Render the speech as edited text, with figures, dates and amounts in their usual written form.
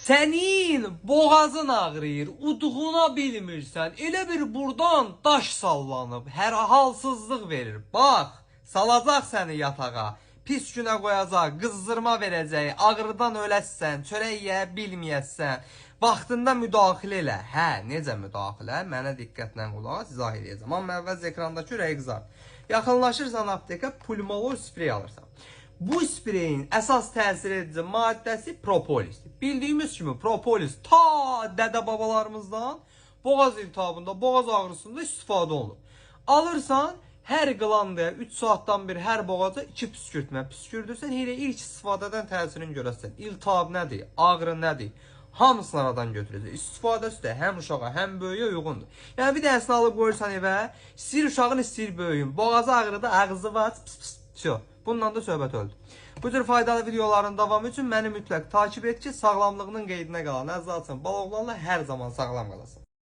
Sənin boğazın ağrıyır, uduğuna bilmirsən. Elə bir burdan daş sallanıb, hər halsızlıq verir. Bax, salacaq səni yatağa. Pis günə qoyacaq, qızdırma verəcək, ağrıdan öləsən, çörək yeyə bilməyəsən. Vaxtında müdaxilə elə. Hə, necə müdaxilə? Mənə diqqətlə qulaq as, izah edəcəm. Amma əvvəl ekrandakı ürəyi qızart. Yaxınlaşırsan apteka, pulmolor sprey alırsan. Bu spreyin əsas təsir edici maddəsi propolisdir. Bildiyimiz kimi propolis ta dədə babalarımızdan boğaz iltihabında, boğaz ağrısında istifadə olunur. Alırsan, hər qlandaya 3 saatdan bir hər boğaza 2 püskürtmə püskürdürsən, elə ilk istifadədən təsirini görəsən. İltihab nədir, ağrı nədir? Hamısını aradan götürəcək. İstifadəsi də həm uşağa, həm böyüyə uyğundur. Yəni bir dənəsini alıb qoyursan evə, istəyir uşağın, istəyir böyüyün. Boğazı ağrıda, ağzı var, pıs pıs. Bundan da söhbət öldü. Bu tür faydalı videoların davamı üçün məni mütləq takip et ki, sağlamlığının qeydinə qalan əzzaçın baloqlarla hər zaman sağlam qalasın.